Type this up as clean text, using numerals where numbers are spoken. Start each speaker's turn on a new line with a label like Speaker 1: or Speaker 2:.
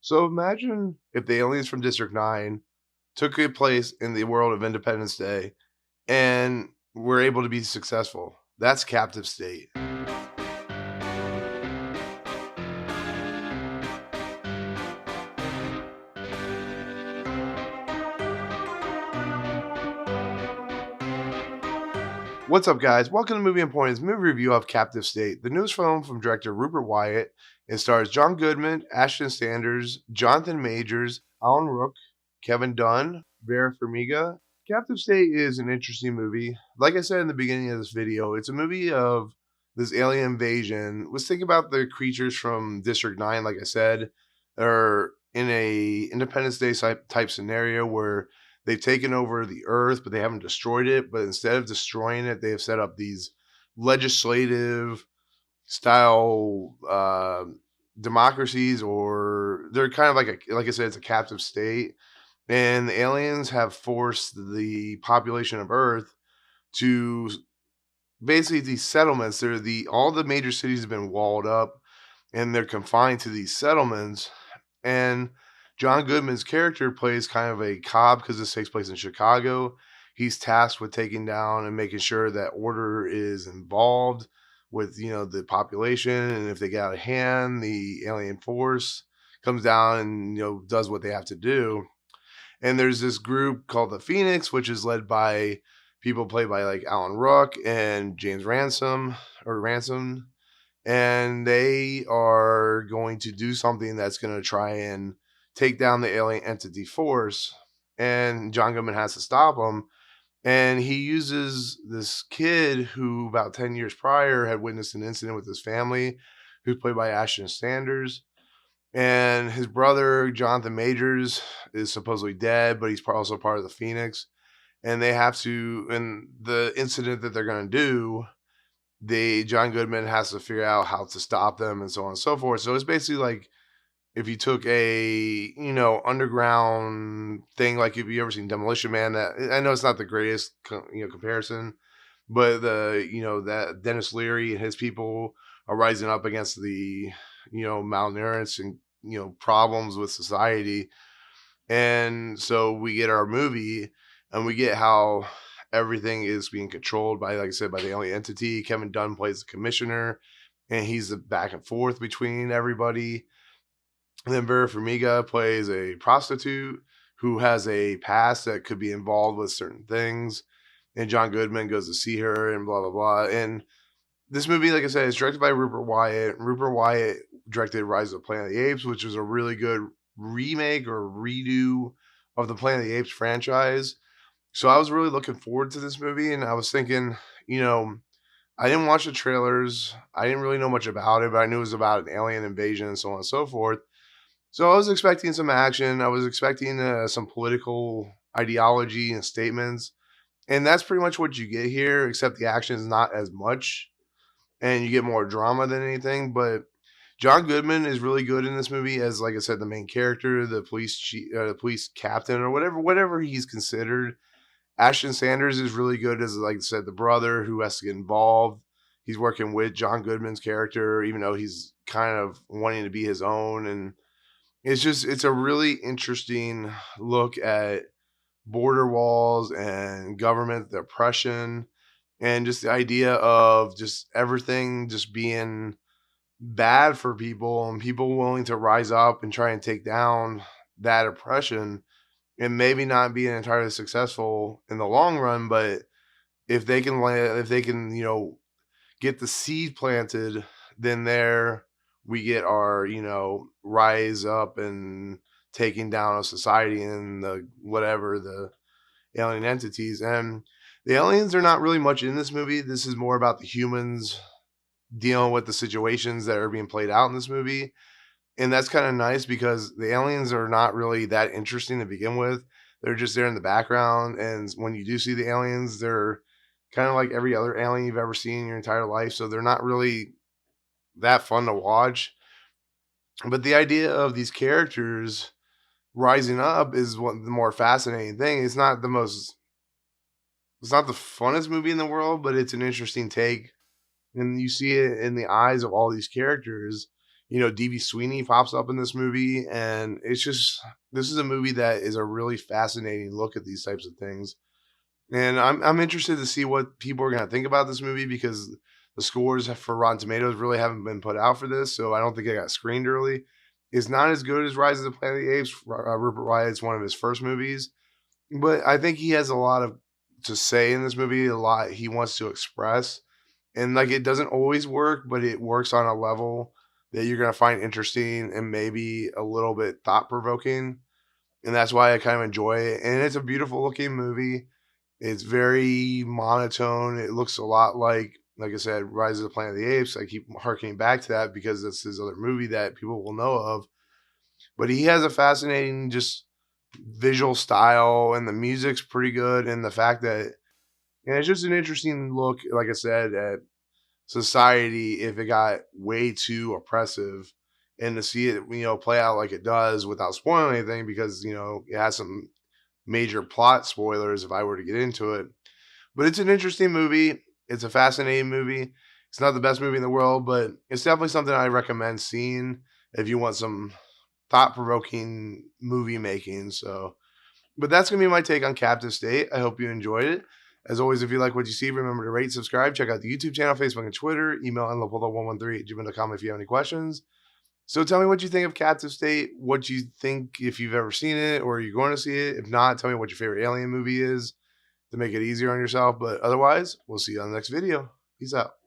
Speaker 1: So imagine if the aliens from District 9 took a place in the world of Independence Day and were able to be successful. That's captive state. What's up, guys? Welcome to Movie Emporium's movie review of Captive State, the newest film from director Rupert Wyatt. It stars John Goodman, Ashton Sanders, Jonathan Majors, Alan Rook, Kevin Dunn, Vera Farmiga. Captive State is an interesting movie. Like I said in the beginning of this video, it's a movie of this alien invasion. Let's think about the creatures from District 9, like I said, are in a Independence Day type scenario where they've taken over the earth, but they haven't destroyed it. But instead of destroying it, they have set up these legislative style democracies, or they're kind of like I said, it's a captive state. And the aliens have forced the population of Earth to basically these settlements. They're all the major cities have been walled up, and they're confined to these settlements. And John Goodman's character plays kind of a cop because this takes place in Chicago. He's tasked with taking down and making sure that order is involved with, the population. And if they get out of hand, the alien force comes down and, does what they have to do. And there's this group called the Phoenix, which is led by people played by like Alan Ruck and James Ransom, and they are going to do something that's going to try and take down the alien entity force. And John Goodman has to stop them. And he uses this kid who about 10 years prior had witnessed an incident with his family, who's played by Ashton Sanders. And his brother, Jonathan Majors, is supposedly dead, but he's also part of the Phoenix. And they have to, in the incident that they're going to do, John Goodman has to figure out how to stop them and so on and so forth. So it's basically like if you took a, underground thing, like if you ever seen Demolition Man, that I know it's not the greatest, comparison, but that Dennis Leary and his people are rising up against the, malnourished and, problems with society. And so we get our movie and we get how everything is being controlled by, like I said, by the alien entity. Kevin Dunn plays the commissioner, and he's the back and forth between everybody. And then Vera Farmiga plays a prostitute who has a past that could be involved with certain things. And John Goodman goes to see her and blah, blah, blah. And this movie, like I said, is directed by Rupert Wyatt. Rupert Wyatt directed Rise of the Planet of the Apes, which was a really good remake or redo of the Planet of the Apes franchise. So I was really looking forward to this movie, and I was thinking, I didn't watch the trailers. I didn't really know much about it, but I knew it was about an alien invasion and so on and so forth. So I was expecting some action. I was expecting some political ideology and statements. And that's pretty much what you get here, except the action is not as much. And you get more drama than anything. But John Goodman is really good in this movie as, like I said, the main character, the police captain, or whatever he's considered. Ashton Sanders is really good as, like I said, the brother who has to get involved. He's working with John Goodman's character, even though he's kind of wanting to be his own. And it's a really interesting look at border walls and government oppression, and just the idea of just everything just being bad for people and people willing to rise up and try and take down that oppression, and maybe not being entirely successful in the long run. But if they can, get the seed planted, then we get our, rise up and taking down a society and the alien entities. And the aliens are not really much in this movie. This is more about the humans dealing with the situations that are being played out in this movie. And that's kind of nice because the aliens are not really that interesting to begin with. They're just there in the background. And when you do see the aliens, they're kind of like every other alien you've ever seen in your entire life. So they're not really that fun to watch. But the idea of these characters rising up is the more fascinating thing. It's not the funnest movie in the world, but it's an interesting take. And you see it in the eyes of all these characters. D.B. Sweeney pops up in this movie, and this is a movie that is a really fascinating look at these types of things. And I'm interested to see what people are gonna think about this movie because the scores for Rotten Tomatoes really haven't been put out for this, so I don't think it got screened early. It's not as good as Rise of the Planet of the Apes. Rupert Wyatt's one of his first movies, but I think he has a lot of to say in this movie, a lot he wants to express. And like it doesn't always work, but it works on a level that you're gonna find interesting and maybe a little bit thought provoking. And that's why I kind of enjoy it. And it's a beautiful looking movie. It's very monotone. It looks a lot like I said, Rise of the Planet of the Apes. I keep harkening back to that because that's his other movie that people will know of. But he has a fascinating just visual style, and the music's pretty good. And the fact that it's just an interesting look, like I said, at society if it got way too oppressive, and to see it, play out like it does without spoiling anything because, it has some major plot spoilers if I were to get into it. But it's an interesting movie. It's a fascinating movie. It's not the best movie in the world, but it's definitely something I recommend seeing if you want some thought-provoking movie making. So, but that's going to be my take on Captive State. I hope you enjoyed it. As always, if you like what you see, remember to rate, subscribe, check out the YouTube channel, Facebook, and Twitter. Email nleopoldo113@gmail.com if you have any questions. So tell me what you think of Captive State, what you think if you've ever seen it or you're going to see it. If not, tell me what your favorite alien movie is to make it easier on yourself. But otherwise, we'll see you on the next video. Peace out.